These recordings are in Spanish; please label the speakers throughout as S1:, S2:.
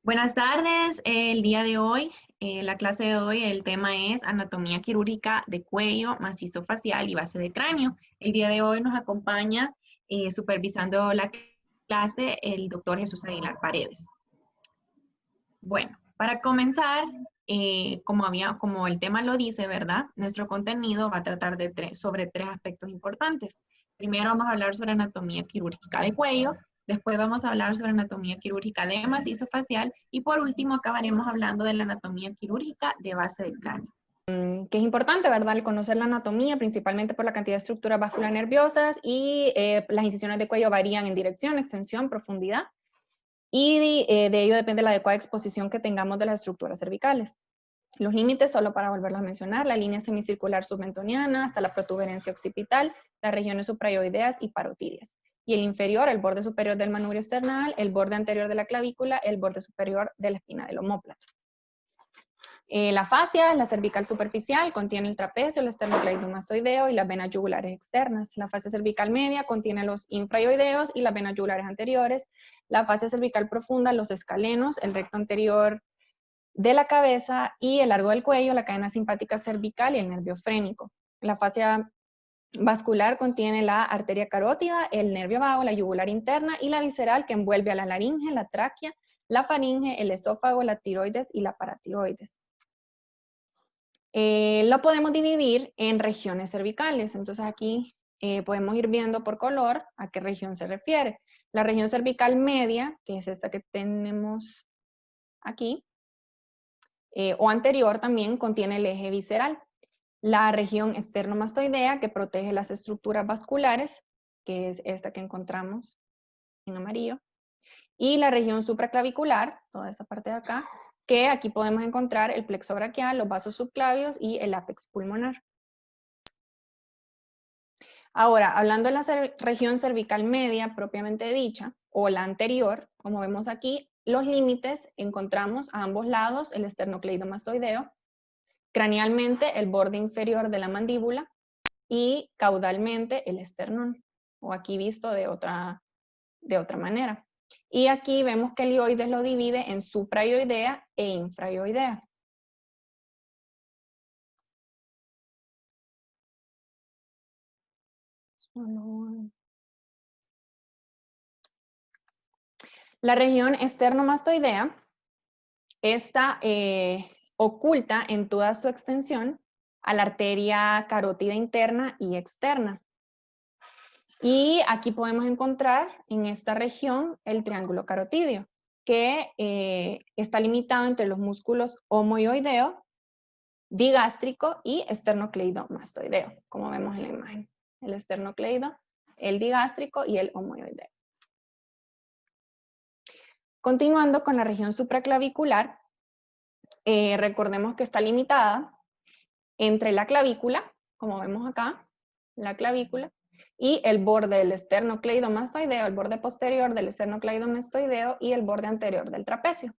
S1: Buenas tardes. El día de hoy, la clase de hoy, el tema es anatomía quirúrgica de cuello, macizo facial y base de cráneo. El día de hoy nos acompaña supervisando la clase el doctor Jesús Aguilar Paredes. Bueno, para comenzar, como el tema lo dice, ¿verdad? Nuestro contenido va a tratar sobre tres aspectos importantes. Primero vamos a hablar sobre anatomía quirúrgica de cuello, después vamos a hablar sobre anatomía quirúrgica de macizo facial y por último acabaremos hablando de la anatomía quirúrgica de base del cráneo.
S2: Que es importante, ¿verdad? El conocer la anatomía, principalmente por la cantidad de estructuras vascular nerviosas y las incisiones de cuello varían en dirección, extensión, profundidad y de ello depende la adecuada exposición que tengamos de las estructuras cervicales. Los límites, solo para volverlos a mencionar, la línea semicircular submentoniana hasta la protuberancia occipital, las regiones suprayoideas y parotidias. Y el inferior, el borde superior del manubrio esternal, el borde anterior de la clavícula, el borde superior de la espina del omóplato. La fascia, la cervical superficial, contiene el trapecio, el esternocleidomastoideo y las venas yugulares externas. La fascia cervical media contiene los infrayoideos y las venas yugulares anteriores. La fascia cervical profunda, los escalenos, el recto anterior de la cabeza y el largo del cuello, la cadena simpática cervical y el nervio frénico. La fascia vascular contiene la arteria carótida, el nervio vago, la yugular interna y la visceral que envuelve a la laringe, la tráquea, la faringe, el esófago, la tiroides y la paratiroides. Lo podemos dividir en regiones cervicales. Entonces aquí podemos ir viendo por color a qué región se refiere. La región cervical media, que es esta que tenemos aquí, o anterior también contiene el eje visceral. La región esternomastoidea, que protege las estructuras vasculares, que es esta que encontramos en amarillo. Y la región supraclavicular, toda esa parte de acá, que aquí podemos encontrar el plexo braquial, los vasos subclavios y el ápex pulmonar. Ahora, hablando de la región cervical media propiamente dicha, o la anterior, como vemos aquí, los límites encontramos a ambos lados el esternocleidomastoideo, cranealmente el borde inferior de la mandíbula y caudalmente el esternón, o aquí visto de otra manera. Y aquí vemos que el ioides lo divide en suprayoidea e infrayoidea. La región esternomastoidea está oculta en toda su extensión a la arteria carótida interna y externa. Y aquí podemos encontrar en esta región el triángulo carotídeo, que está limitado entre los músculos homoioideo, digástrico y esternocleidomastoideo, como vemos en la imagen. El esternocleido, el digástrico y el homoioideo. Continuando con la región supraclavicular, recordemos que está limitada entre la clavícula, como vemos acá, la clavícula, y el borde del esternocleidomastoideo, el borde posterior del esternocleidomastoideo y el borde anterior del trapecio.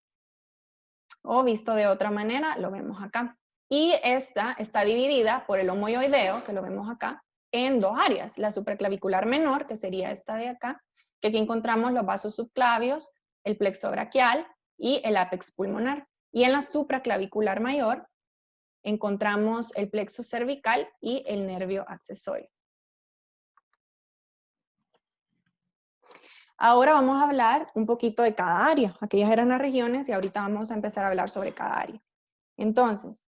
S2: O visto de otra manera, lo vemos acá. Y esta está dividida por el homoioideo, que lo vemos acá, en dos áreas. La supraclavicular menor, que sería esta de acá, que aquí encontramos los vasos subclavios, el plexo braquial y el ápex pulmonar. Y en la supraclavicular mayor encontramos el plexo cervical y el nervio accesorio. Ahora vamos a hablar un poquito de cada área. Aquellas eran las regiones y ahorita vamos a empezar a hablar sobre cada área. Entonces,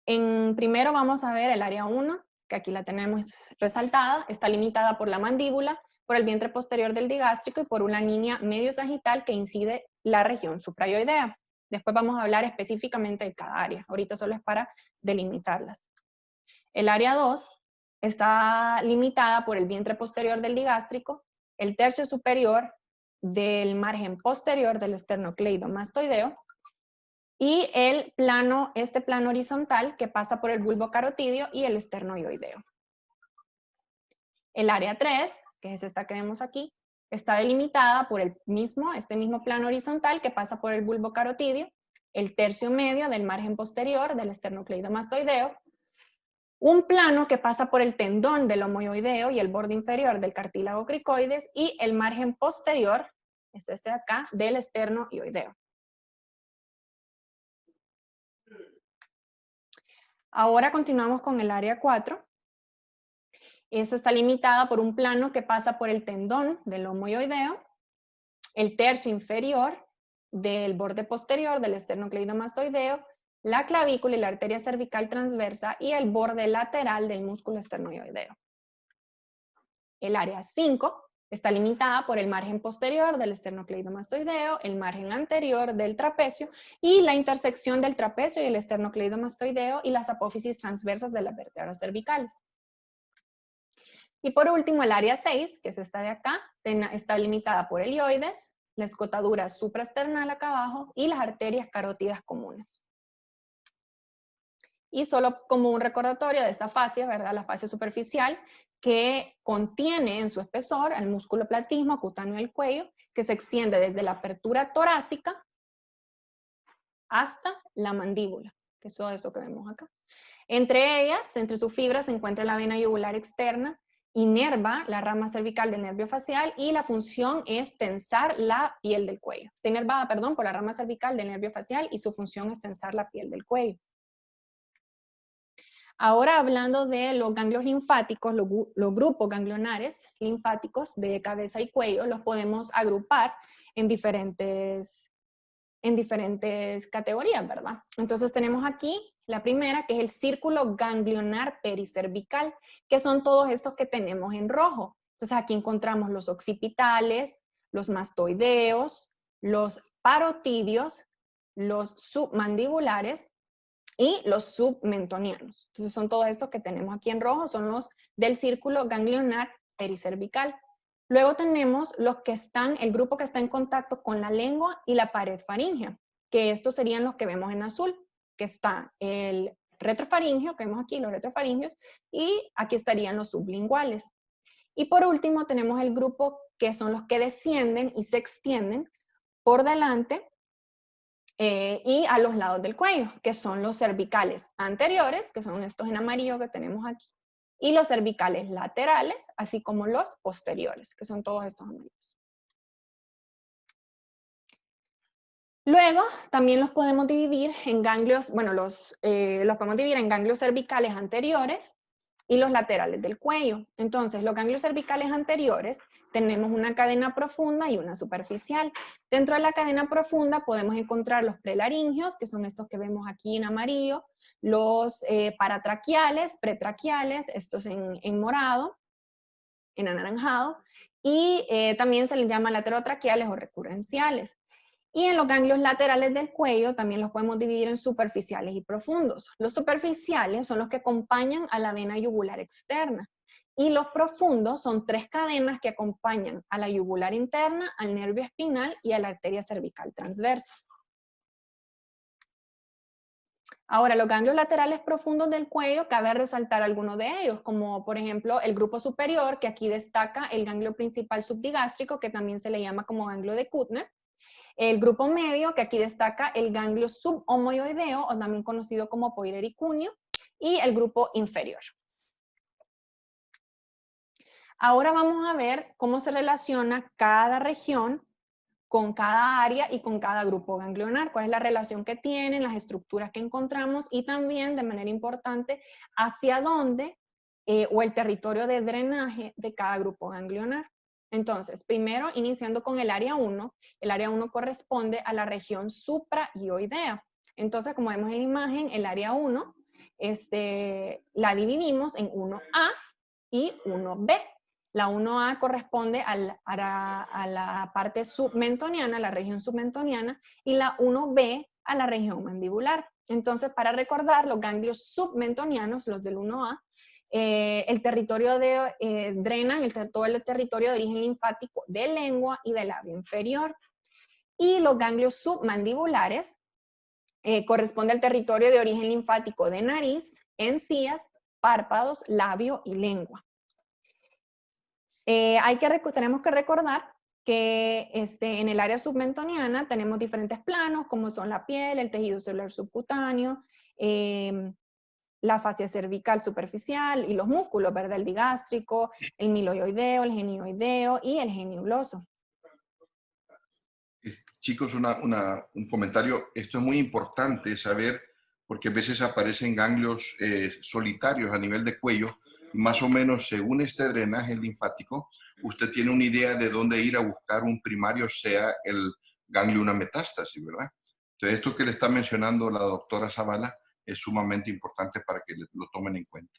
S2: primero vamos a ver el área 1, que aquí la tenemos resaltada. Está limitada por la mandíbula, por el vientre posterior del digástrico y por una línea medio sagital que incide la región suprayoidea. Después vamos a hablar específicamente de cada área. Ahorita solo es para delimitarlas. El área 2 está limitada por el vientre posterior del digástrico, el tercio superior del margen posterior del esternocleidomastoideo y este plano horizontal que pasa por el bulbo carotídeo y el esternoioideo. El área 3, que es esta que vemos aquí, está delimitada por este mismo plano horizontal que pasa por el bulbo carotídeo, el tercio medio del margen posterior del esternocleidomastoideo, un plano que pasa por el tendón del homoioideo y el borde inferior del cartílago cricoides y el margen posterior, es este de acá, del esternoioideo. Ahora continuamos con el área 4. Esta está limitada por un plano que pasa por el tendón del lomo mioideo, el tercio inferior del borde posterior del esternocleidomastoideo, la clavícula y la arteria cervical transversa y el borde lateral del músculo esternoideo. El área 5 está limitada por el margen posterior del esternocleidomastoideo, el margen anterior del trapecio y la intersección del trapecio y el esternocleidomastoideo y las apófisis transversas de las vértebras cervicales. Y por último, el área 6, que es esta de acá, está limitada por el ioides, la escotadura supraesternal acá abajo y las arterias carótidas comunes. Y solo como un recordatorio de esta fascia, ¿verdad? La fascia superficial, que contiene en su espesor el músculo platismo cutáneo del cuello, que se extiende desde la apertura torácica hasta la mandíbula, que es todo esto que vemos acá. Entre ellas, entre sus fibras, se encuentra la vena yugular externa, inerva la rama cervical del nervio facial y la función es tensar la piel del cuello. Está inervada, perdón, por la rama cervical del nervio facial y su función es tensar la piel del cuello. Ahora hablando de los ganglios linfáticos, los grupos ganglionares linfáticos de cabeza y cuello, los podemos agrupar en diferentes categorías, ¿verdad? Entonces tenemos aquí la primera, que es el círculo ganglionar pericervical, que son todos estos que tenemos en rojo. Entonces aquí encontramos los occipitales, los mastoideos, los parotidios, los submandibulares y los submentonianos. Entonces son todos estos que tenemos aquí en rojo, son los del círculo ganglionar pericervical. Luego tenemos los que están, el grupo que está en contacto con la lengua y la pared faríngea, que estos serían los que vemos en azul, que está el retrofaríngeo, que vemos aquí los retrofaringeos, y aquí estarían los sublinguales. Y por último tenemos el grupo que son los que descienden y se extienden por delante y a los lados del cuello, que son los cervicales anteriores, que son estos en amarillo que tenemos aquí, y los cervicales laterales, así como los posteriores, que son todos estos amarillos. Luego, también los podemos dividir en ganglios, bueno, los podemos dividir en ganglios cervicales anteriores y los laterales del cuello. Entonces, los ganglios cervicales anteriores tenemos una cadena profunda y una superficial. Dentro de la cadena profunda podemos encontrar los prelaringeos, que son estos que vemos aquí en amarillo, los paratraquiales, pretraquiales, estos en morado, en anaranjado, y también se les llama laterotraquiales o recurrenciales. Y en los ganglios laterales del cuello también los podemos dividir en superficiales y profundos. Los superficiales son los que acompañan a la vena yugular externa. Y los profundos son 3 cadenas que acompañan a la yugular interna, al nervio espinal y a la arteria cervical transversa. Ahora, los ganglios laterales profundos del cuello, cabe resaltar algunos de ellos, como por ejemplo el grupo superior, que aquí destaca el ganglio principal subdigástrico, que también se le llama como ganglio de Kuttner. El grupo medio, que aquí destaca el ganglio subhomoioideo, o también conocido como poirericunio, y el grupo inferior. Ahora vamos a ver cómo se relaciona cada región con cada área y con cada grupo ganglionar, cuál es la relación que tienen, las estructuras que encontramos y también, de manera importante, hacia dónde o el territorio de drenaje de cada grupo ganglionar. Entonces, primero, iniciando con el área 1 corresponde a la región supraioidea. Entonces, como vemos en la imagen, el área 1 la dividimos en 1A y 1B. La 1A corresponde a la parte submentoniana, la región submentoniana, y la 1B a la región mandibular. Entonces, para recordar, los ganglios submentonianos, los del 1A, el territorio drenan todo el territorio de origen linfático de lengua y del labio inferior. Y los ganglios submandibulares corresponde al territorio de origen linfático de nariz, encías, párpados, labio y lengua. Tenemos que recordar que en el área submentoniana tenemos diferentes planos, como son la piel, el tejido celular subcutáneo, la fascia cervical superficial y los músculos, ¿verdad? El digástrico, el miloioideo, el genioideo y el geniuloso.
S3: Chicos, un comentario. Esto es muy importante saber porque a veces aparecen ganglios solitarios a nivel de cuello, y más o menos según este drenaje linfático, usted tiene una idea de dónde ir a buscar un primario, sea el ganglio una metástasis, ¿verdad? Entonces, esto que le está mencionando la doctora Zavala es sumamente importante para que lo tomen en cuenta.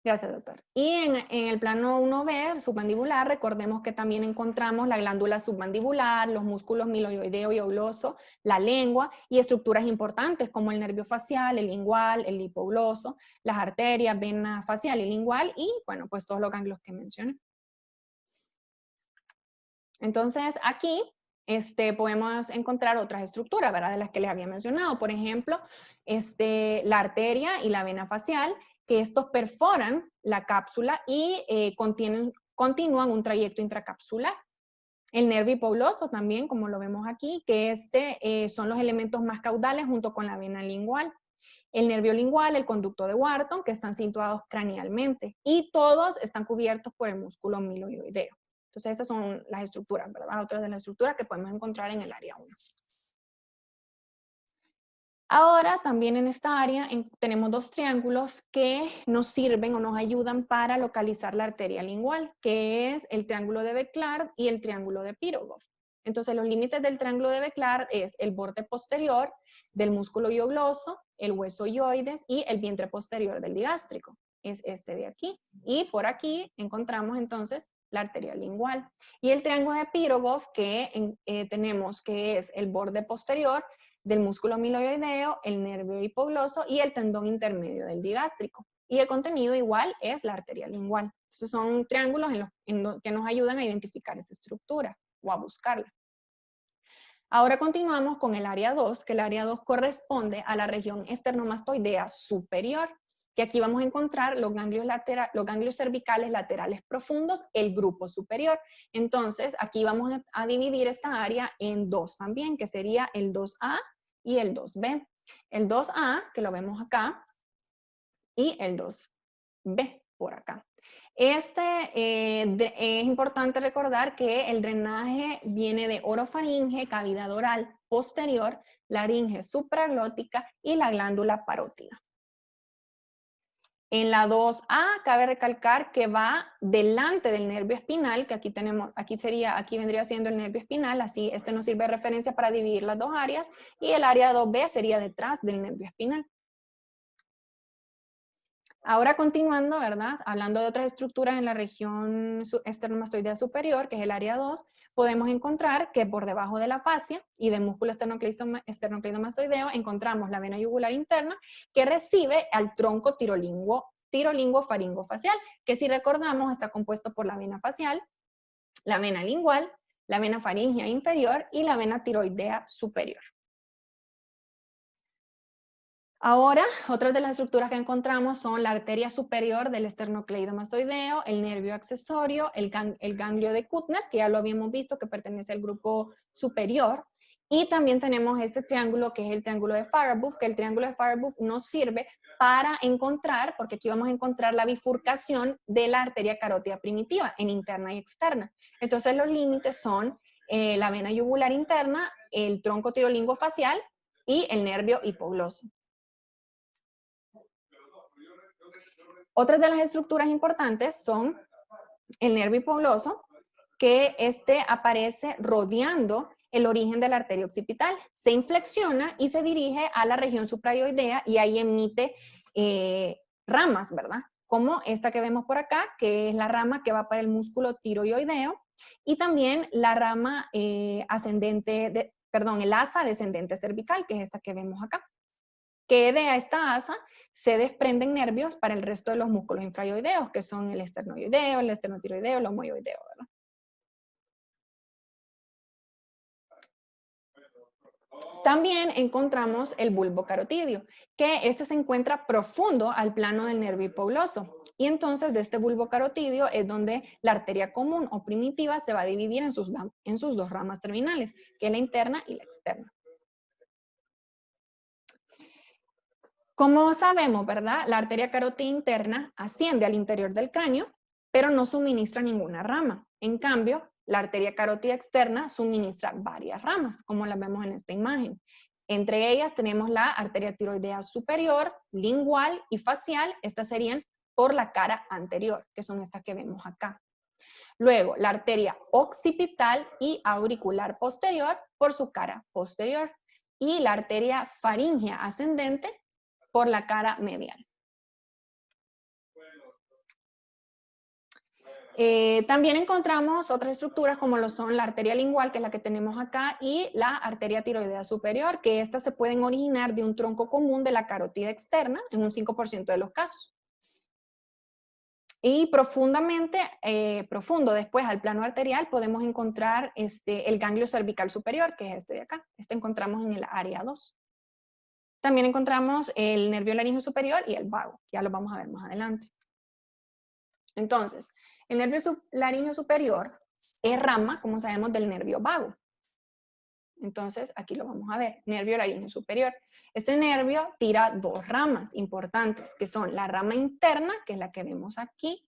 S2: Gracias, doctor. Y en el plano 1B, submandibular, recordemos que también encontramos la glándula submandibular, los músculos miloideo y ogloso, la lengua y estructuras importantes como el nervio facial, el lingual, el hipogloso, las arterias, vena facial y lingual y, bueno, pues todos los ganglios que mencioné. Entonces, aquí podemos encontrar otras estructuras, ¿verdad? De las que les había mencionado. Por ejemplo, la arteria y la vena facial, que estos perforan la cápsula y continúan un trayecto intracapsular. El nervio hipogloso también, como lo vemos aquí, que son los elementos más caudales junto con la vena lingual. El nervio lingual, el conducto de Wharton, que están situados cranealmente. Y todos están cubiertos por el músculo miloideo. Entonces, esas son las estructuras, ¿verdad? Otras de las estructuras que podemos encontrar en el área 1. Ahora, también en esta área tenemos dos triángulos que nos sirven o nos ayudan para localizar la arteria lingual, que es el triángulo de Becklard y el triángulo de Pirogov. Entonces, los límites del triángulo de Becklard es el borde posterior del músculo iogloso, el hueso ioides y el vientre posterior del digástrico. Es este de aquí. Y por aquí encontramos entonces la arteria lingual. Y el triángulo de Pirogov que tenemos que es el borde posterior del músculo miloideo, el nervio hipogloso y el tendón intermedio del digástrico. Y el contenido igual es la arteria lingual. Entonces son triángulos que nos ayudan a identificar esta estructura o a buscarla. Ahora continuamos con el área 2, que el área 2 corresponde a la región esternomastoidea superior, que aquí vamos a encontrar los ganglios cervicales laterales profundos, el grupo superior. Entonces, aquí vamos a dividir esta área en dos también, que sería el 2A y el 2B. El 2A, que lo vemos acá, y el 2B por acá. Es importante recordar que el drenaje viene de orofaringe, cavidad oral posterior, laringe supraglótica y la glándula parótida. En la 2A cabe recalcar que va delante del nervio espinal, que aquí vendría siendo el nervio espinal, así nos sirve de referencia para dividir las dos áreas, y el área 2B sería detrás del nervio espinal. Ahora continuando, ¿verdad? Hablando de otras estructuras en la región esternomastoidea superior, que es el área 2, podemos encontrar que por debajo de la fascia y del músculo esternocleidomastoideo encontramos la vena yugular interna que recibe al tronco tirolingo-faringofacial, que si recordamos está compuesto por la vena facial, la vena lingual, la vena faríngea inferior y la vena tiroidea superior. Ahora, otras de las estructuras que encontramos son la arteria superior del esternocleidomastoideo, el nervio accesorio, el ganglio de Kuttner, que ya lo habíamos visto, que pertenece al grupo superior, y también tenemos este triángulo que es el triángulo de Farabuff, que el triángulo de Farabuff nos sirve para encontrar, porque aquí vamos a encontrar la bifurcación de la arteria carótida primitiva en interna y externa. Entonces los límites son la vena yugular interna, el tronco tirolingofacial y el nervio hipogloso. Otras de las estructuras importantes son el nervio hipogloso, que aparece rodeando el origen de la arteria occipital. Se inflexiona y se dirige a la región suprayoidea y ahí emite ramas, ¿verdad? Como esta que vemos por acá, que es la rama que va para el músculo tiroideo, y también la rama el asa descendente cervical, que es esta que vemos acá. Que de esta asa se desprenden nervios para el resto de los músculos infrayoideos, que son el esternoideo, el esternotiroideo, el homoyoideo, ¿verdad? También encontramos el bulbo carotidio, que se encuentra profundo al plano del nervio hipogloso. Y entonces de este bulbo carotidio es donde la arteria común o primitiva se va a dividir en sus dos ramas terminales, que es la interna y la externa. Como sabemos, ¿verdad? La arteria carótida interna asciende al interior del cráneo, pero no suministra ninguna rama. En cambio, la arteria carótida externa suministra varias ramas, como las vemos en esta imagen. Entre ellas tenemos la arteria tiroidea superior, lingual y facial. Estas serían por la cara anterior, que son estas que vemos acá. Luego, la arteria occipital y auricular posterior por su cara posterior. Y la arteria faríngea ascendente por la cara medial. También encontramos otras estructuras como lo son la arteria lingual, que es la que tenemos acá, y la arteria tiroidea superior, que estas se pueden originar de un tronco común de la carótida externa en un 5% de los casos. Y profundo después al plano arterial podemos encontrar el ganglio cervical superior, que es este de acá. Este encontramos en el área 2. También encontramos el nervio laríngeo superior y el vago. Ya lo vamos a ver más adelante. Entonces, el nervio laríngeo superior es rama, como sabemos, del nervio vago. Entonces, aquí lo vamos a ver, nervio laríngeo superior. Este nervio tira dos ramas importantes, que son la rama interna, que es la que vemos aquí,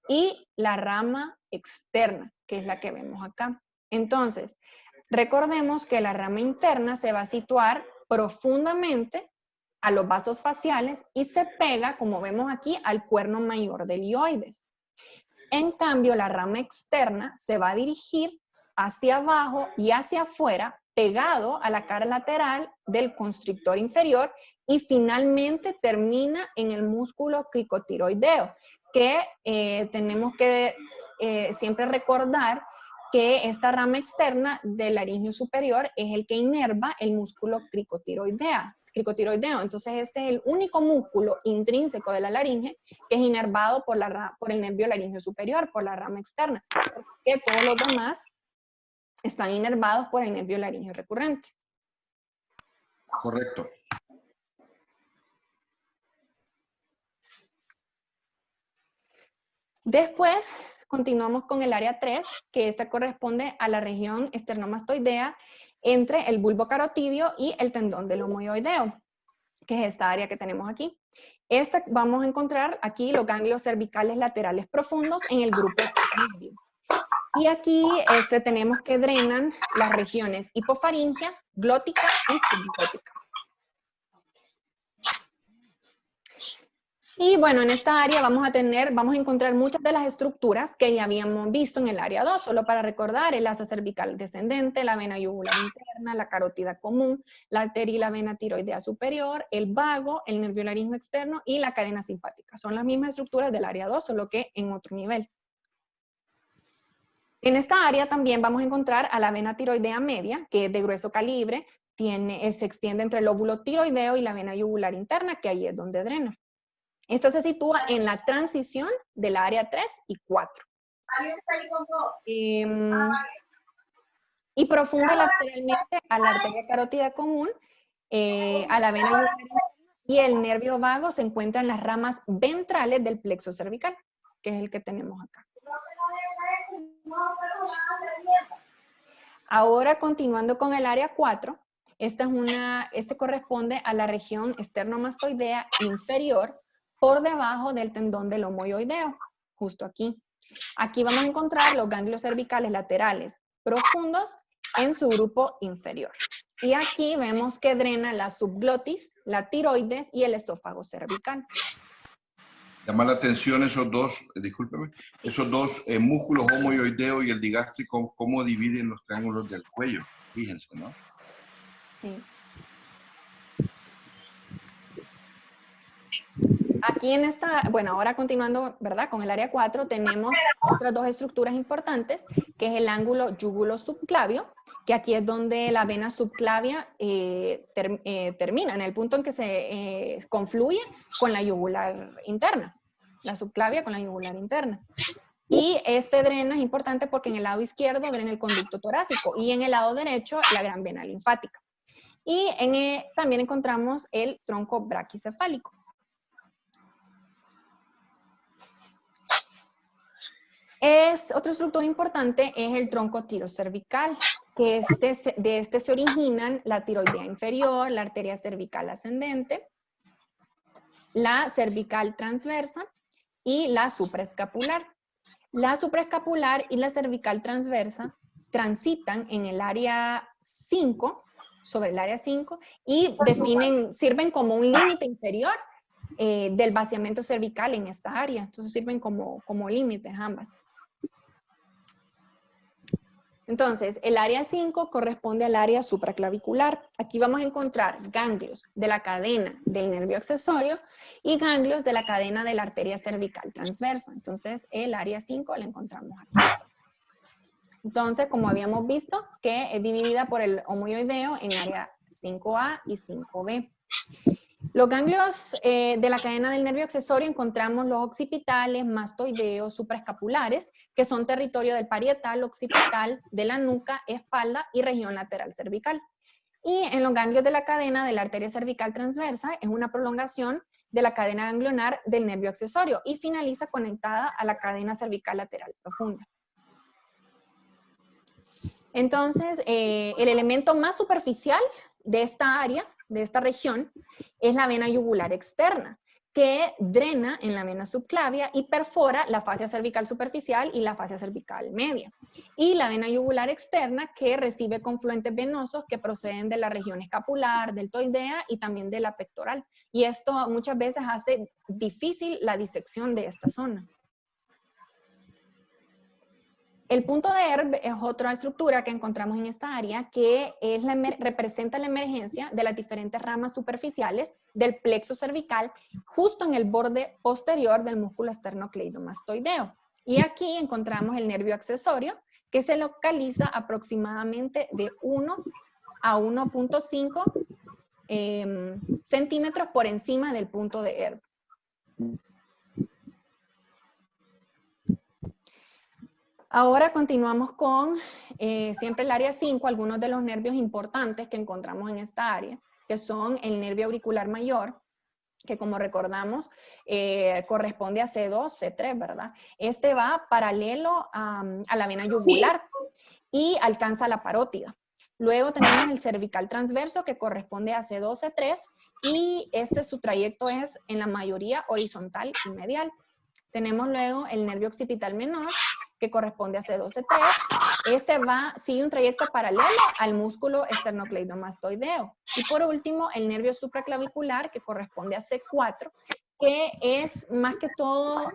S2: y la rama externa, que es la que vemos acá. Entonces, recordemos que la rama interna se va a situar profundamente a los vasos faciales y se pega, como vemos aquí, al cuerno mayor del hioides. En cambio, la rama externa se va a dirigir hacia abajo y hacia afuera, pegado a la cara lateral del constrictor inferior y finalmente termina en el músculo cricotiroideo, que tenemos que siempre recordar que esta rama externa del laringio superior es el que inerva el músculo cricotiroideo. Entonces este es el único músculo intrínseco de la laringe que es inervado por el nervio laringio superior, por la rama externa, porque todos los demás están inervados por el nervio laringio recurrente.
S3: Correcto.
S2: Después continuamos con el área 3, que esta corresponde a la región esternomastoidea entre el bulbo carotidio y el tendón del homoioideo, que es esta área que tenemos aquí. Vamos a encontrar aquí los ganglios cervicales laterales profundos en el grupo medio. Y aquí tenemos que drenan las regiones hipofaringia, glótica y subglótica. Y bueno, en esta área vamos a encontrar muchas de las estructuras que ya habíamos visto en el área 2, solo para recordar: el asa cervical descendente, la vena yugular interna, la carótida común, la arteria y la vena tiroidea superior, el vago, el nervio laríngeo externo y la cadena simpática. Son las mismas estructuras del área 2, solo que en otro nivel. En esta área también vamos a encontrar a la vena tiroidea media, que es de grueso calibre, se extiende entre el óvulo tiroideo y la vena yugular interna, que ahí es donde drena. Esta se sitúa en la transición del área 3 y 4. Y profunde lateralmente a la arteria carótida común, a la vena yugular interna, y el nervio vago se encuentra en las ramas ventrales del plexo cervical, que es el que tenemos acá. Ahora, continuando con el área 4, este corresponde a la región esternomastoidea inferior por debajo del tendón del homoioideo, justo aquí. Aquí vamos a encontrar los ganglios cervicales laterales profundos en su grupo inferior. Y aquí vemos que drena la subglotis, la tiroides y el esófago cervical.
S3: Llama la atención esos dos, discúlpeme, esos dos músculos homoioideo y el digástrico, cómo dividen los triángulos del cuello. Fíjense, ¿no?
S2: Sí. Aquí en esta, bueno, ahora continuando, ¿verdad? Con el área 4 tenemos otras dos estructuras importantes, que es el ángulo yugulo-subclavio, que aquí es donde la vena subclavia termina, en el punto en que se confluye con la yugular interna, la subclavia con la yugular interna. Y este drena es importante porque en el lado izquierdo drena el conducto torácico y en el lado derecho la gran vena linfática. Y también encontramos el tronco braquicefálico. Otra estructura importante es el tronco tirocervical, que de este se originan la tiroidea inferior, la arteria cervical ascendente, la cervical transversa y la supraescapular. La supraescapular y la cervical transversa transitan en el área 5 sobre el área 5 y sirven como un límite inferior del vaciamiento cervical en esta área. Entonces sirven como límites ambas. Entonces, el área 5 corresponde al área supraclavicular. Aquí vamos a encontrar ganglios de la cadena del nervio accesorio y ganglios de la cadena de la arteria cervical transversa. Entonces, el área 5 la encontramos aquí. Entonces, como habíamos visto, que es dividida por el homoioideo en área 5A y 5B. Los ganglios de la cadena del nervio accesorio encontramos los occipitales, mastoideos, supraescapulares, que son territorio del parietal, occipital, de la nuca, espalda y región lateral cervical. Y en los ganglios de la cadena de la arteria cervical transversa es una prolongación de la cadena ganglionar del nervio accesorio y finaliza conectada a la cadena cervical lateral profunda. Entonces, el elemento más superficial de esta área, de esta región, es la vena yugular externa, que drena en la vena subclavia y perfora la fascia cervical superficial y la fascia cervical media. Y la vena yugular externa, que recibe confluentes venosos que proceden de la región escapular, deltoidea y también de la pectoral. Y esto muchas veces hace difícil la disección de esta zona. El punto de Erb es otra estructura que encontramos en esta área que representa la emergencia de las diferentes ramas superficiales del plexo cervical justo en el borde posterior del músculo esternocleidomastoideo. Y aquí encontramos el nervio accesorio que se localiza aproximadamente de 1 a 1.5 centímetros por encima del punto de Erb. Ahora continuamos con siempre el área 5, algunos de los nervios importantes que encontramos en esta área, que son el nervio auricular mayor, que como recordamos corresponde a C2, C3, ¿verdad? Este va paralelo a la vena yugular y alcanza la parótida. Luego tenemos el cervical transverso que corresponde a C2, C3 y su trayecto es en la mayoría horizontal y medial. Tenemos luego el nervio occipital menor, que corresponde a C2, C3. Sigue un trayecto paralelo al músculo esternocleidomastoideo. Y por último, el nervio supraclavicular, que corresponde a C4, que es más que todo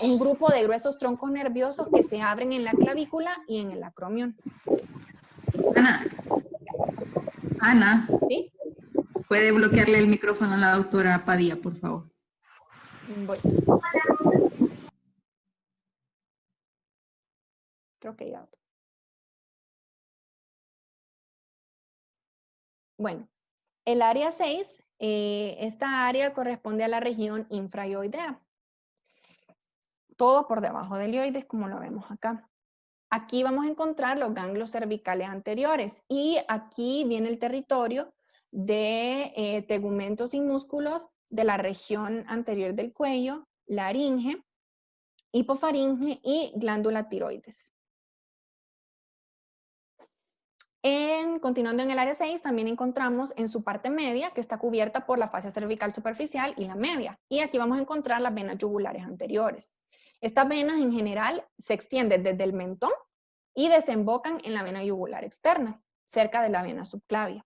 S2: un grupo de gruesos troncos nerviosos que se abren en la clavícula y en el acromion.
S4: Ana,
S2: ¿Sí?
S4: ¿puede bloquearle el micrófono a la doctora Padilla, por favor?
S2: Voy. Creo que ya. Bueno, el área 6, esta área corresponde a la región infraioidea. Todo por debajo del ioides, como lo vemos acá. Aquí vamos a encontrar los ganglios cervicales anteriores y aquí viene el territorio de tegumentos y músculos de la región anterior del cuello, laringe, hipofaringe y glándula tiroides. Continuando en el área 6, también encontramos en su parte media, que está cubierta por la fascia cervical superficial y la media. Y aquí vamos a encontrar las venas yugulares anteriores. Estas venas en general se extienden desde el mentón y desembocan en la vena yugular externa, cerca de la vena subclavia.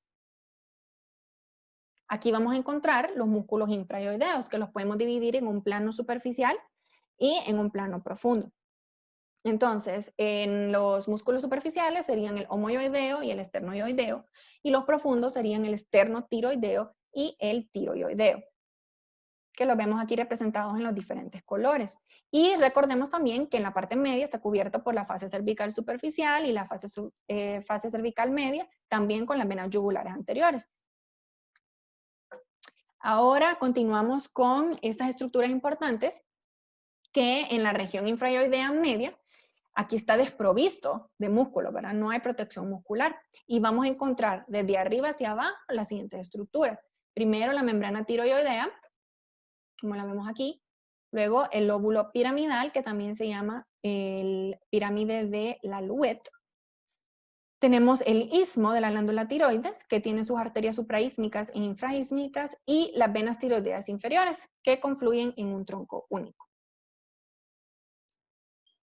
S2: Aquí vamos a encontrar los músculos infraioideos, que los podemos dividir en un plano superficial y en un plano profundo. Entonces, en los músculos superficiales serían el homoioideo y el esternoioideo, y los profundos serían el esternotiroideo y el tiroideo, que los vemos aquí representados en los diferentes colores. Y recordemos también que en la parte media está cubierta por la fascia cervical superficial y la fascia cervical media, también con las venas yugulares anteriores. Ahora continuamos con estas estructuras importantes que en la región infraioidea media, aquí está desprovisto de músculo, ¿verdad? No hay protección muscular. Y vamos a encontrar desde arriba hacia abajo las siguientes estructuras. Primero la membrana tiroidea, como la vemos aquí. Luego el lóbulo piramidal, que también se llama el pirámide de Lalouette. Tenemos el istmo de la glándula tiroides, que tiene sus arterias supraísmicas e infraísmicas, y las venas tiroideas inferiores, que confluyen en un tronco único.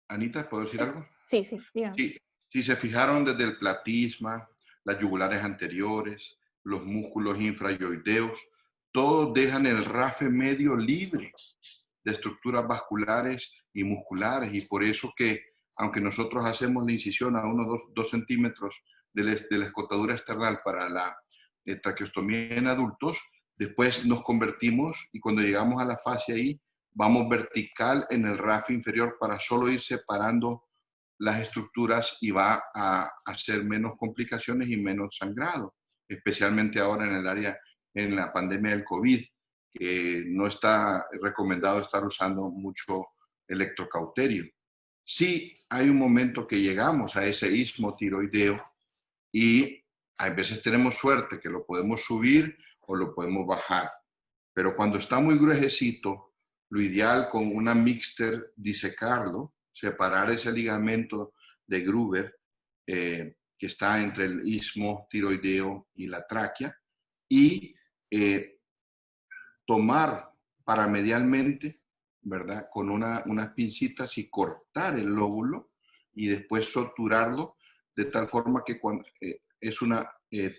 S3: Anita, ¿puedo decir algo?
S2: Sí, dígame.
S3: Sí, si se fijaron desde el platisma, las yugulares anteriores, los músculos infrayoideos, todos dejan el rafe medio libre de estructuras vasculares y musculares, y por eso que aunque nosotros hacemos la incisión a unos 2 centímetros de la escotadura external para la traqueostomía en adultos, después nos convertimos y cuando llegamos a la fascia ahí, vamos vertical en el rafe inferior para solo ir separando las estructuras y va a hacer menos complicaciones y menos sangrado, especialmente ahora en el área, en la pandemia del COVID, que no está recomendado estar usando mucho electrocauterio. Sí hay un momento que llegamos a ese istmo tiroideo y a veces tenemos suerte que lo podemos subir o lo podemos bajar. Pero cuando está muy gruesecito, lo ideal con una mixter disecarlo, separar ese ligamento de Gruber que está entre el istmo tiroideo y la tráquea y tomar paramedialmente, ¿verdad? Con unas pincitas y cortar el lóbulo y después suturarlo de tal forma que cuando, es una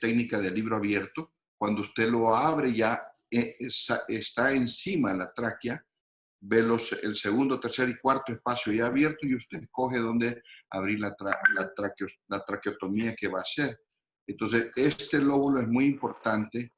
S3: técnica de libro abierto. Cuando usted lo abre ya está encima de la tráquea, ve el segundo, tercer y cuarto espacio ya abierto y usted escoge dónde abrir la traqueotomía que va a hacer. Entonces, este lóbulo es muy importante.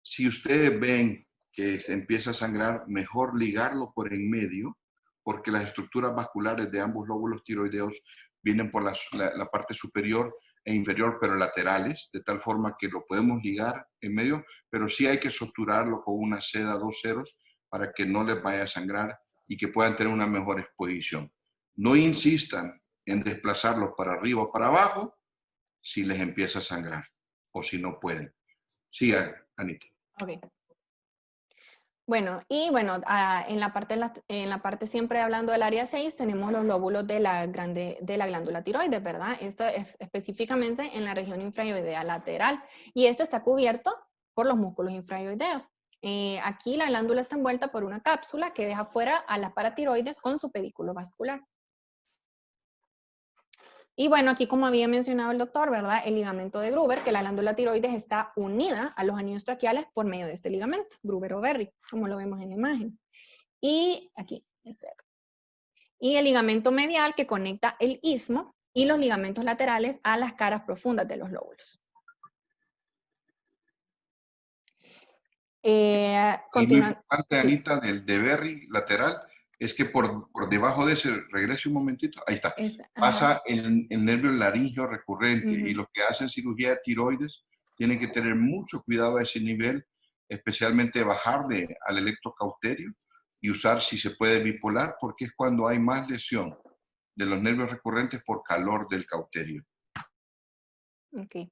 S3: Si ustedes ven que se empieza a sangrar, mejor ligarlo por en medio, porque las estructuras vasculares de ambos lóbulos tiroideos vienen por la parte superior e inferior, pero laterales, de tal forma que lo podemos ligar en medio, pero sí hay que suturarlo con una seda 2 ceros para que no les vaya a sangrar y que puedan tener una mejor exposición. No insistan en desplazarlos para arriba o para abajo si les empieza a sangrar o si no pueden. Siga, Anita.
S2: Ok. Bueno, y bueno, en la parte siempre hablando del área 6, tenemos los lóbulos de la glándula tiroides, ¿verdad? Esto es específicamente en la región infrayoidea lateral. Y este está cubierto por los músculos infrayoideos. Aquí la glándula está envuelta por una cápsula que deja fuera a las paratiroides con su pedículo vascular. Y bueno, aquí como había mencionado el doctor, ¿verdad? El ligamento de Gruber, que la glándula tiroides está unida a los anillos traqueales por medio de este ligamento, Gruber o Berry, como lo vemos en la imagen. Y aquí, este de acá. Y el ligamento medial que conecta el istmo y los ligamentos laterales a las caras profundas de los lóbulos.
S3: Continuando. Lo importante, Anita, del de Berry lateral, es que por debajo de ese, regrese un momentito, ahí está, pasa el nervio laringeo recurrente y los que hacen cirugía de tiroides tienen que tener mucho cuidado a ese nivel, especialmente bajarle al electrocauterio y usar si se puede bipolar, porque es cuando hay más lesión de los nervios recurrentes por calor del cauterio.
S2: Ok.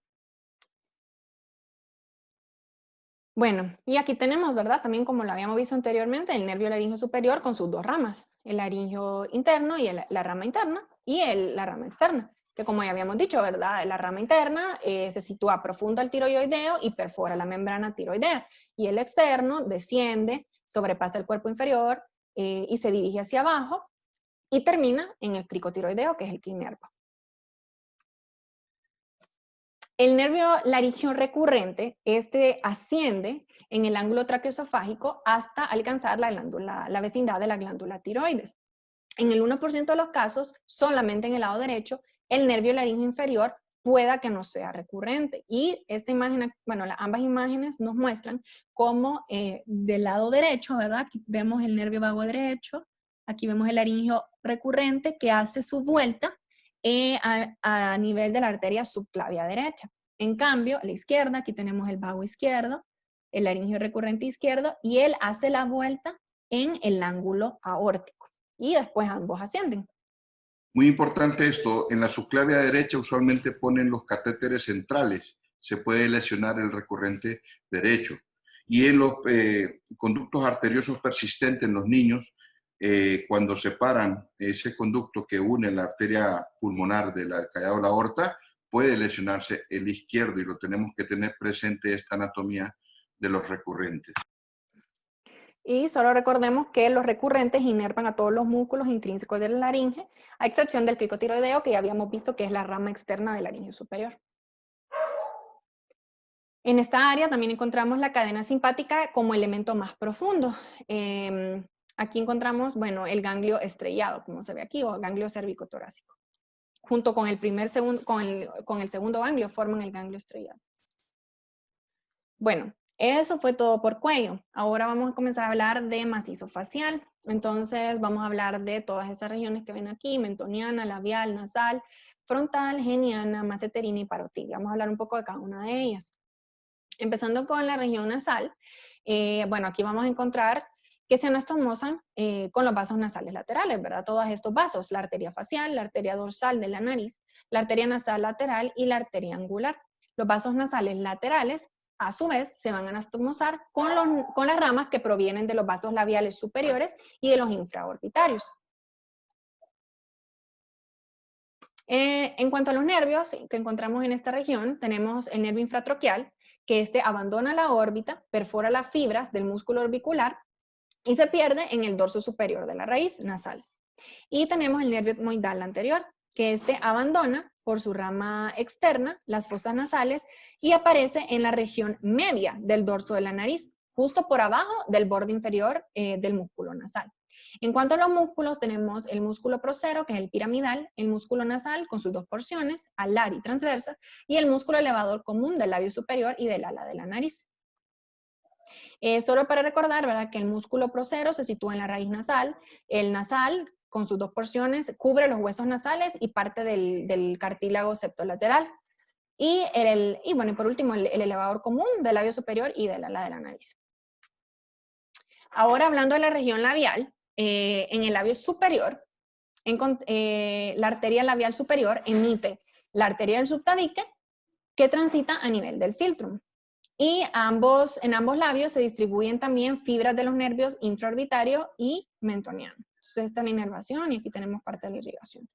S2: Bueno, y aquí tenemos, ¿verdad? También como lo habíamos visto anteriormente, el nervio laringeo superior con sus 2 ramas, el laringeo interno y la rama interna y la rama externa, que como ya habíamos dicho, ¿verdad? La rama interna se sitúa profundo al tiroideo y perfora la membrana tiroidea, y el externo desciende, sobrepasa el cuerpo inferior y se dirige hacia abajo y termina en el cricotiroideo, que es el quinervo. El nervio laringeo recurrente, asciende en el ángulo traqueoesofágico hasta alcanzar la vecindad de la glándula tiroides. En el 1% de los casos, solamente en el lado derecho, el nervio laringeo inferior pueda que no sea recurrente. Y esta imagen, bueno, ambas imágenes nos muestran cómo del lado derecho, ¿verdad? Aquí vemos el nervio vago derecho, aquí vemos el laringeo recurrente que hace su vuelta a nivel de la arteria subclavia derecha. En cambio, a la izquierda, aquí tenemos el vago izquierdo, el laringeo recurrente izquierdo, y él hace la vuelta en el ángulo aórtico. Y después ambos ascienden.
S3: Muy importante esto, en la subclavia derecha usualmente ponen los catéteres centrales, se puede lesionar el recurrente derecho. Y en los conductos arteriosos persistentes en los niños, cuando separan ese conducto que une la arteria pulmonar del callado de la aorta, puede lesionarse el izquierdo y lo tenemos que tener presente esta anatomía de los recurrentes.
S2: Y solo recordemos que los recurrentes inervan a todos los músculos intrínsecos de la laringe, a excepción del cricotiroideo, que ya habíamos visto que es la rama externa del laringeo superior. En esta área también encontramos la cadena simpática como elemento más profundo. Aquí encontramos, bueno, el ganglio estrellado, como se ve aquí, o ganglio cérvico-torácico. Junto con el segundo ganglio forman el ganglio estrellado. Bueno, eso fue todo por cuello. Ahora vamos a comenzar a hablar de macizo facial. Entonces vamos a hablar de todas esas regiones que ven aquí: mentoniana, labial, nasal, frontal, geniana, masseterina y parotidia. Vamos a hablar un poco de cada una de ellas. Empezando con la región nasal, bueno, aquí vamos a encontrar que se anastomosan con los vasos nasales laterales, ¿verdad? Todos estos vasos, la arteria facial, la arteria dorsal de la nariz, la arteria nasal lateral y la arteria angular. Los vasos nasales laterales, a su vez, se van a anastomosar con las ramas que provienen de los vasos labiales superiores y de los infraorbitarios. En cuanto a los nervios que encontramos en esta región, tenemos el nervio infratroquial, que abandona la órbita, perfora las fibras del músculo orbicular y se pierde en el dorso superior de la raíz nasal. Y tenemos el nervio etmoidal anterior, que abandona por su rama externa las fosas nasales y aparece en la región media del dorso de la nariz, justo por abajo del borde inferior del músculo nasal. En cuanto a los músculos, tenemos el músculo prosero, que es el piramidal, el músculo nasal con sus dos porciones, alar y transversa, y el músculo elevador común del labio superior y del ala de la nariz. Solo para recordar, ¿verdad?, que el músculo prosero se sitúa en la raíz nasal. El nasal, con sus dos porciones, cubre los huesos nasales y parte del cartílago septolateral. Y por último, el elevador común del labio superior y del ala de la nariz. Ahora, hablando de la región labial, en el labio superior, la arteria labial superior emite la arteria del subtabique, que transita a nivel del filtrum. Y en ambos labios se distribuyen también fibras de los nervios infraorbitario y mentoniano. Entonces, esta es la inervación y aquí tenemos parte de la irrigación.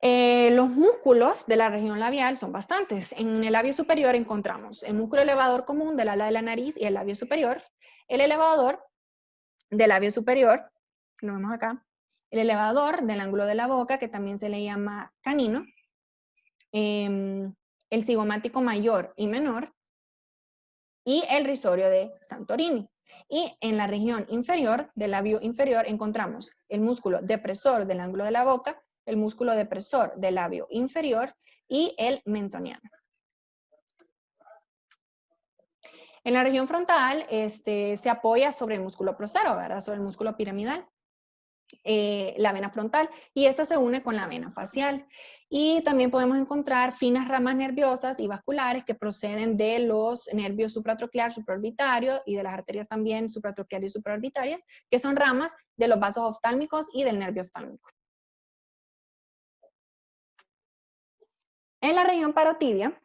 S2: Los músculos de la región labial son bastantes. En el labio superior encontramos el músculo elevador común del ala de la nariz y el labio superior, el elevador del labio superior, lo vemos acá, el elevador del ángulo de la boca, que también se le llama canino, el cigomático mayor y menor, y el risorio de Santorini. Y en la región inferior, del labio inferior, encontramos el músculo depresor del ángulo de la boca, el músculo depresor del labio inferior y el mentoniano. En la región frontal se apoya sobre el músculo prosero, ¿verdad?, sobre el músculo piramidal, la vena frontal, y esta se une con la vena facial. Y también podemos encontrar finas ramas nerviosas y vasculares que proceden de los nervios supratroquear, supraorbitario, y de las arterias también supratroquear y supraorbitarias, que son ramas de los vasos oftálmicos y del nervio oftálmico. En la región parotidia,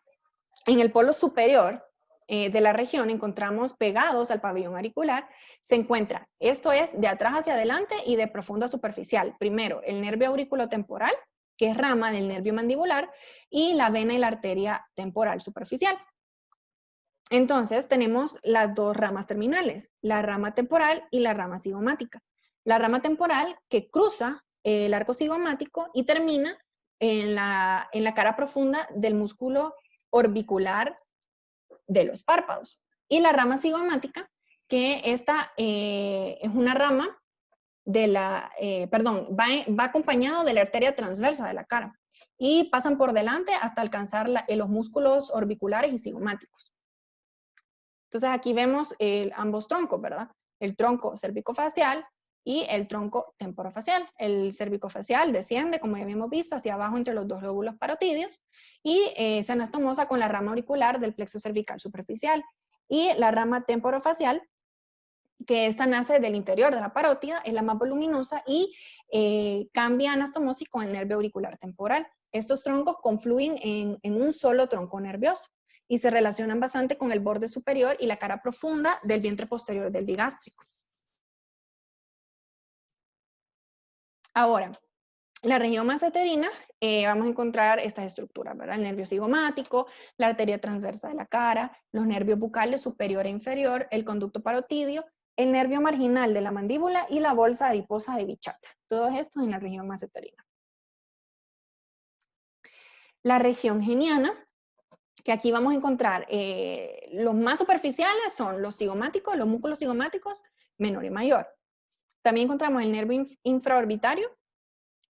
S2: en el polo superior de la región, encontramos pegados al pabellón auricular, se encuentra, esto es de atrás hacia adelante y de profunda superficial. Primero, el nervio auriculotemporal, que es rama del nervio mandibular, y la vena y la arteria temporal superficial. Entonces, tenemos las dos ramas terminales, la rama temporal y la rama cigomática. La rama temporal que cruza el arco cigomático y termina en la cara profunda del músculo orbicular de los párpados. Y la rama cigomática, que esta es una rama de va acompañado de la arteria transversa de la cara y pasan por delante hasta alcanzar los músculos orbiculares y cigomáticos. Entonces aquí vemos ambos troncos, ¿verdad? El tronco cervicofacial y el tronco temporofacial. El cervicofacial desciende, como ya habíamos visto, hacia abajo entre los dos lóbulos parotidios y se anastomosa con la rama auricular del plexo cervical superficial. Y la rama temporofacial, que esta nace del interior de la parótida, es la más voluminosa y cambia anastomosis con el nervio auricular temporal. Estos troncos confluyen en un solo tronco nervioso y se relacionan bastante con el borde superior y la cara profunda del vientre posterior del digástrico. Ahora, la región masseterina, vamos a encontrar estas estructuras, ¿verdad? El nervio cigomático, la arteria transversa de la cara, los nervios bucales superior e inferior, el conducto parotidio, el nervio marginal de la mandíbula y la bolsa adiposa de Bichat. Todo esto en la región masseterina. La región geniana que aquí vamos a encontrar los más superficiales son los cigomáticos, los músculos cigomáticos menor y mayor. También encontramos el nervio infraorbitario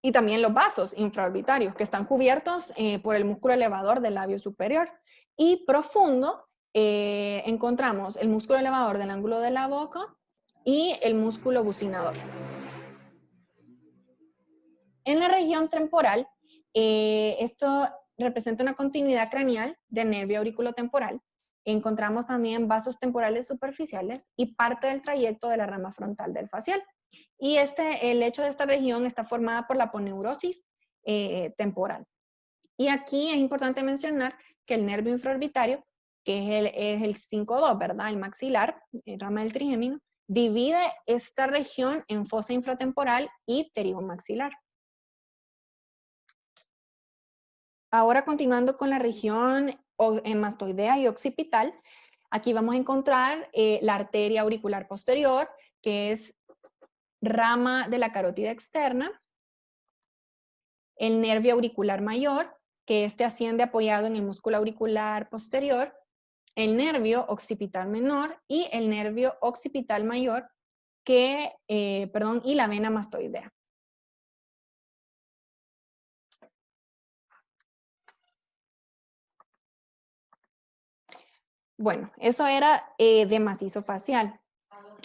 S2: y también los vasos infraorbitarios que están cubiertos por el músculo elevador del labio superior. Y profundo encontramos el músculo elevador del ángulo de la boca y el músculo bucinador. En la región temporal, esto representa una continuidad craneal del nervio auriculotemporal. Encontramos también vasos temporales superficiales y parte del trayecto de la rama frontal del facial. Y el hecho de esta región está formada por la aponeurosis temporal. Y aquí es importante mencionar que el nervio infraorbitario, que es el 5-2, ¿verdad? El maxilar, rama del trigémino, divide esta región en fosa infratemporal y pterigomaxilar. Ahora continuando con la región mastoidea y occipital, aquí vamos a encontrar la arteria auricular posterior, que es rama de la carótida externa, el nervio auricular mayor, que asciende apoyado en el músculo auricular posterior, el nervio occipital menor y el nervio occipital mayor, y la vena mastoidea. Bueno, eso era de macizo facial.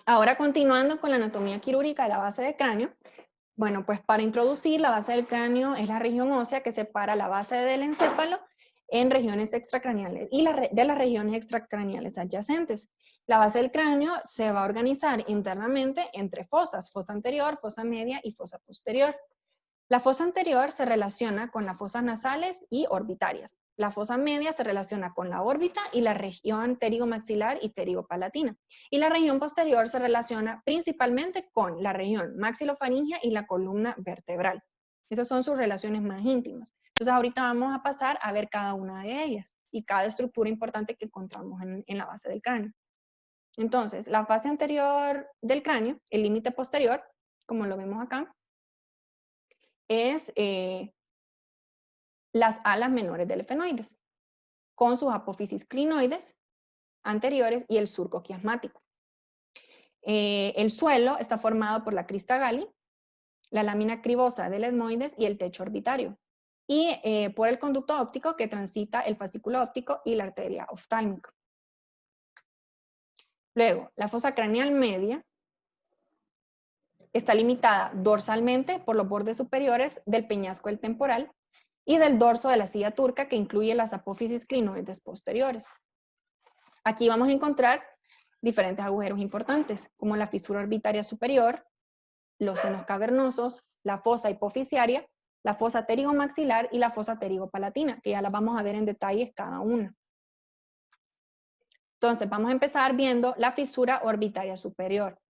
S2: Ahora continuando con la anatomía quirúrgica de la base del cráneo. Bueno, pues para introducir, la base del cráneo es la región ósea que separa la base del encéfalo en regiones extracraneales y de las regiones extracraneales adyacentes. La base del cráneo se va a organizar internamente en 3 fosas: fosa anterior, fosa media y fosa posterior. La fosa anterior se relaciona con las fosas nasales y orbitarias. La fosa media se relaciona con la órbita y la región pterigomaxilar y pterigopalatina. Y la región posterior se relaciona principalmente con la región maxilofaringea y la columna vertebral. Esas son sus relaciones más íntimas. Entonces ahorita vamos a pasar a ver cada una de ellas y cada estructura importante que encontramos en la base del cráneo. Entonces, la fase anterior del cráneo, el límite posterior, como lo vemos acá, es las alas menores del efenoides, con sus apófisis clinoides anteriores y el surco quiasmático. El suelo está formado por la crista Galli, la lámina cribosa del etmoides y el techo orbitario, y por el conducto óptico que transita el fascículo óptico y la arteria oftálmica. Luego, la fosa craneal media está limitada dorsalmente por los bordes superiores del peñasco del temporal y del dorso de la silla turca, que incluye las apófisis clinoides posteriores. Aquí vamos a encontrar diferentes agujeros importantes, como la fisura orbitaria superior, los senos cavernosos, la fosa hipofisiaria, la fosa pterigomaxilar y la fosa pterigopalatina, que ya las vamos a ver en detalles cada una. Entonces, vamos a empezar viendo la fisura orbitaria superior.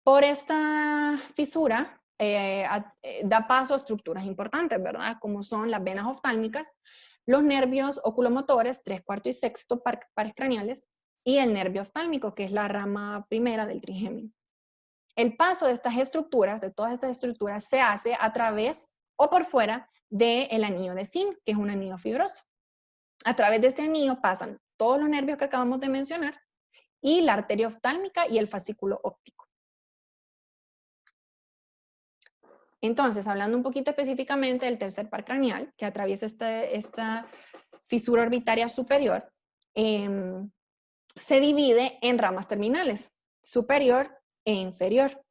S2: Por esta fisura da paso a estructuras importantes, ¿verdad? Como son las venas oftálmicas, los nervios oculomotores, 3, 4 y 6 pares craneales, y el nervio oftálmico, que es la rama primera del trigémino. El paso de estas estructuras, de todas estas estructuras, se hace a través o por fuera del anillo de zinc, que es un anillo fibroso. A través de este anillo pasan todos los nervios que acabamos de mencionar y la arteria oftálmica y el fascículo óptico. Entonces, hablando un poquito específicamente del tercer par craneal, que atraviesa esta fisura orbitaria superior, se divide en ramas terminales, superior e inferior.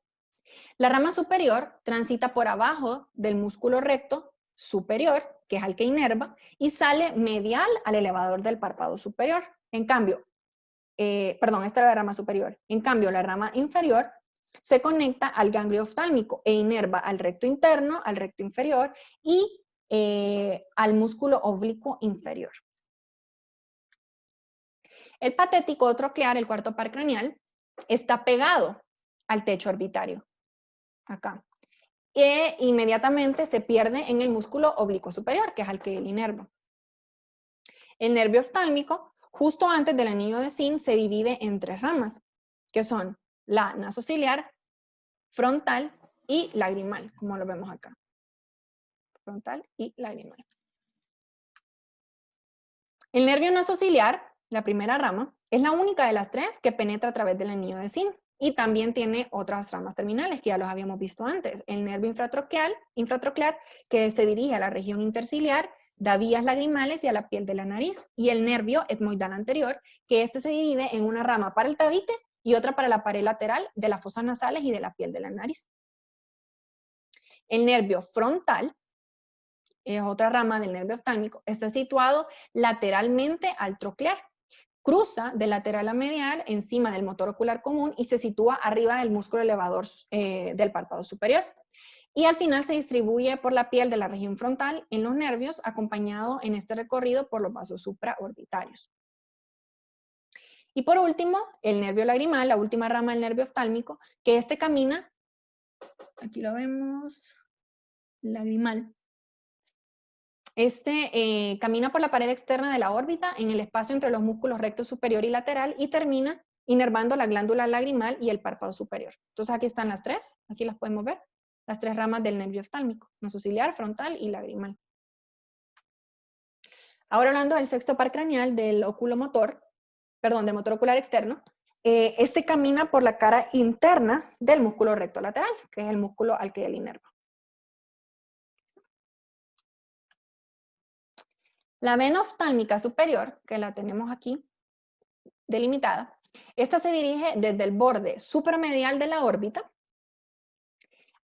S2: La rama superior transita por abajo del músculo recto superior, que es al que inerva, y sale medial al elevador del párpado superior. En cambio, esta es la rama superior. En cambio, la rama inferior se conecta al ganglio oftálmico e inerva al recto interno, al recto inferior y al músculo oblicuo inferior. El patético troclear, el cuarto par craneal, está pegado al techo orbitario, acá, e inmediatamente se pierde en el músculo oblicuo superior, que es al que él inerva. El nervio oftálmico, justo antes del anillo de zinc, se divide en 3 ramas, que son la nasociliar, frontal y lagrimal, como lo vemos acá. Frontal y lagrimal. El nervio nasociliar, la primera rama, es la única de las tres que penetra a través del anillo de Zinc y también tiene otras ramas terminales que ya los habíamos visto antes. El nervio infratroclear que se dirige a la región interciliar, da vías lagrimales y a la piel de la nariz. Y el nervio etmoidal anterior, que este se divide en una rama para el tabique y otra para la pared lateral de las fosas nasales y de la piel de la nariz. El nervio frontal es otra rama del nervio oftálmico, está situado lateralmente al troclear. Cruza de lateral a medial encima del motor ocular común y se sitúa arriba del músculo elevador del párpado superior. Y al final se distribuye por la piel de la región frontal en los nervios, acompañado en este recorrido por los vasos supraorbitarios. Y por último, el nervio lagrimal, la última rama del nervio oftálmico, que este camina, aquí lo vemos, lagrimal. Este camina por la pared externa de la órbita en el espacio entre los músculos recto superior y lateral y termina inervando la glándula lagrimal y el párpado superior. Entonces aquí están las tres, aquí las podemos ver, las tres ramas del nervio oftálmico, nasociliar, frontal y lagrimal. Ahora hablando del sexto par craneal del oculomotor, perdón, del motor ocular externo, este camina por la cara interna del músculo recto lateral, que es el músculo al que él inerva. La vena oftálmica superior, que la tenemos aquí delimitada, esta se dirige desde el borde supramedial de la órbita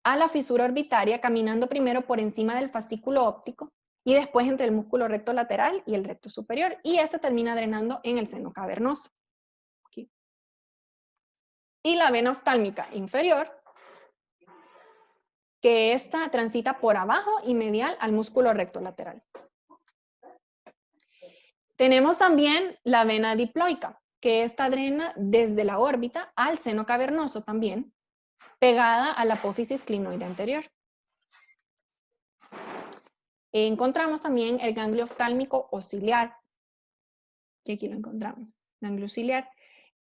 S2: a la fisura orbitaria, caminando primero por encima del fascículo óptico y después entre el músculo recto lateral y el recto superior, y esta termina drenando en el seno cavernoso. Aquí. Y la vena oftálmica inferior, que esta transita por abajo y medial al músculo recto lateral. Tenemos también la vena diploica, que esta drena desde la órbita al seno cavernoso también, pegada a la apófisis clinoide anterior. Encontramos también el ganglio oftálmico o ciliar, que aquí lo encontramos, ganglio ciliar.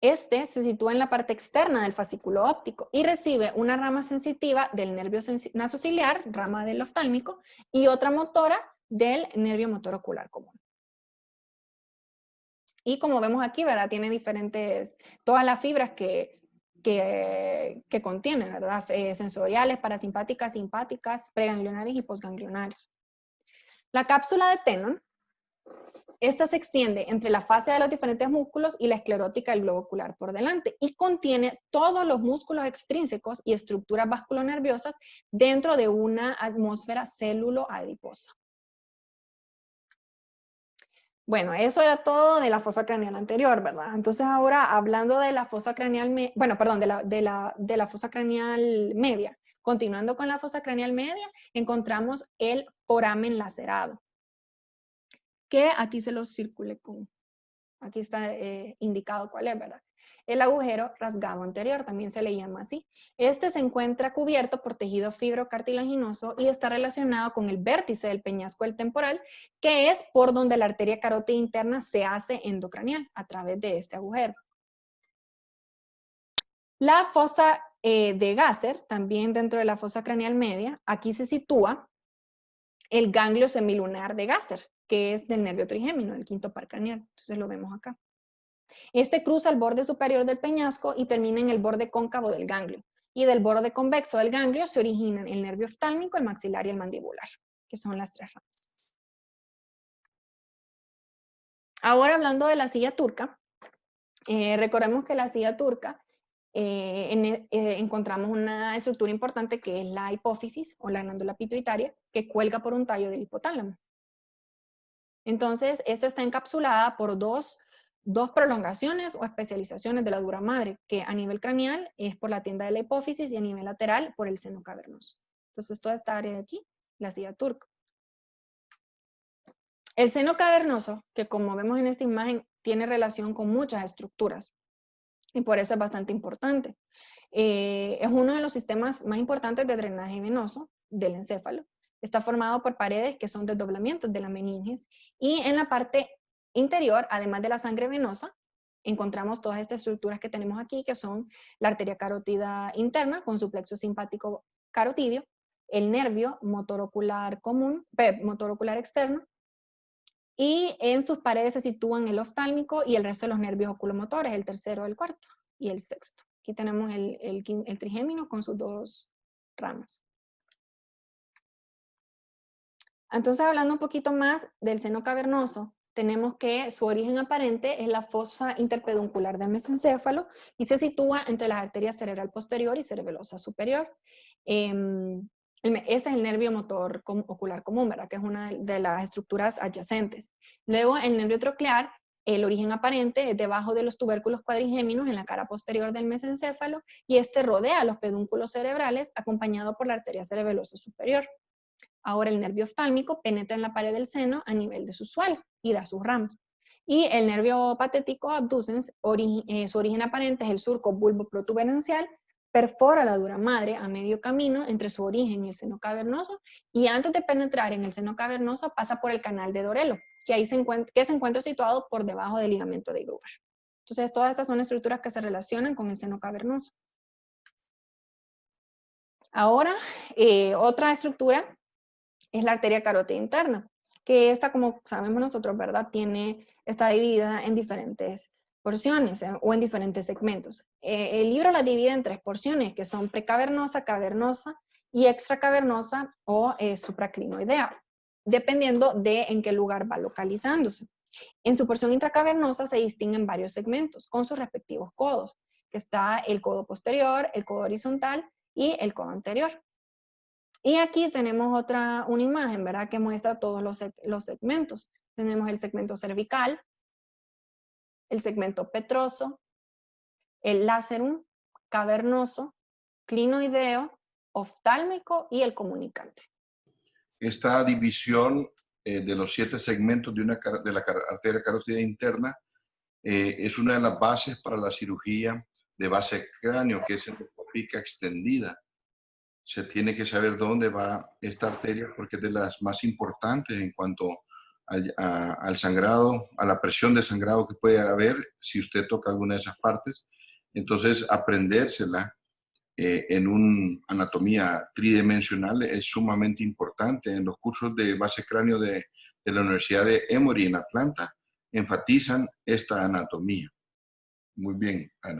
S2: Este se sitúa en la parte externa del fascículo óptico y recibe una rama sensitiva del nervio nasociliar, rama del oftálmico, y otra motora del nervio motor ocular común. Y como vemos aquí, ¿verdad? Tiene diferentes, todas las fibras que contienen, ¿verdad? Sensoriales, parasimpáticas, simpáticas, preganglionares y postganglionares. La cápsula de Tenon, esta se extiende entre la fascia de los diferentes músculos y la esclerótica del globo ocular por delante y contiene todos los músculos extrínsecos y estructuras vasculonerviosas dentro de una atmósfera célulo-adiposa. Bueno, eso era todo de la fosa craneal anterior, ¿verdad? Entonces ahora hablando de la fosa craneal, de la fosa craneal media, continuando con la fosa craneal media, encontramos el foramen lacerado, que aquí se lo circulé con, aquí está indicado cuál es, ¿verdad? El agujero rasgado anterior, también se le llama así. Este se encuentra cubierto por tejido fibrocartilaginoso y está relacionado con el vértice del peñasco del temporal, que es por donde la arteria carótida interna se hace endocraneal, a través de este agujero. La fosa de Gasser, también dentro de la fosa craneal media, aquí se sitúa el ganglio semilunar de Gasser, que es del nervio trigémino, del quinto par craneal. Entonces lo vemos acá. Este cruza el borde superior del peñasco y termina en el borde cóncavo del ganglio. Y del borde convexo del ganglio se originan el nervio oftálmico, el maxilar y el mandibular, que son las tres ramas. Ahora hablando de la silla turca, recordemos que la silla turca encontramos una estructura importante que es la hipófisis o la glándula pituitaria que cuelga por un tallo del hipotálamo. Entonces, esta está encapsulada por dos prolongaciones o especializaciones de la dura madre, que a nivel craneal es por la tienda de la hipófisis y a nivel lateral por el seno cavernoso. Entonces, toda esta área de aquí, la silla turca. El seno cavernoso, que como vemos en esta imagen, tiene relación con muchas estructuras y por eso es bastante importante. Es uno de los sistemas más importantes de drenaje venoso del encéfalo. Está formado por paredes que son desdoblamientos de la meninges y en la parte interior, además de la sangre venosa, encontramos todas estas estructuras que tenemos aquí, que son la arteria carótida interna con su plexo simpático carotidio, el nervio motor ocular común, motor ocular externo, Y en sus paredes se sitúan el oftálmico y el resto de los nervios oculomotores, el tercero, el cuarto y el sexto. Aquí tenemos el trigémino con sus dos ramas. Entonces, hablando un poquito más del seno cavernoso, tenemos que su origen aparente es la fosa interpeduncular del mesencéfalo y se sitúa entre las arterias cerebral posterior y cerebelosa superior. Ese es el nervio motor ocular común, ¿verdad? Que es una de las estructuras adyacentes. Luego, el nervio troclear, el origen aparente es debajo de los tubérculos cuadrigéminos en la cara posterior del mesencéfalo y este rodea los pedúnculos cerebrales acompañado por la arteria cerebelosa superior. Ahora el nervio oftálmico penetra en la pared del seno a nivel de su suelo y da sus ramas. Y el nervio patético abducens, su origen aparente es el surco bulboprotuberencial, perfora la dura madre a medio camino entre su origen y el seno cavernoso y antes de penetrar en el seno cavernoso pasa por el canal de Dorelo, que se encuentra situado por debajo del ligamento de Gruber. Entonces todas estas son estructuras que se relacionan con el seno cavernoso. Ahora, otra estructura es la arteria carótida interna, que esta, como sabemos nosotros, ¿verdad? Está dividida en diferentes porciones o en diferentes segmentos. El libro la divide en 3 porciones, que son precavernosa, cavernosa y extracavernosa o supraclinoidea, dependiendo de en qué lugar va localizándose. En su porción intracavernosa se distinguen varios segmentos con sus respectivos codos, que está el codo posterior, el codo horizontal y el codo anterior. Y aquí tenemos una imagen, ¿verdad? Que muestra todos los segmentos. Tenemos el segmento cervical, el segmento petroso, el lacerum, cavernoso, clinoideo, oftálmico y el comunicante.
S3: Esta división de los 7 segmentos de la arteria carótida interna es una de las bases para la cirugía de base cráneo, que es endoscópica extendida. Se tiene que saber dónde va esta arteria porque es de las más importantes en cuanto al sangrado, a la presión de sangrado que puede haber si usted toca alguna de esas partes. Entonces, aprendérsela en una anatomía tridimensional es sumamente importante. En los cursos de base cráneo de la Universidad de Emory en Atlanta, enfatizan esta anatomía. Muy bien, Ana.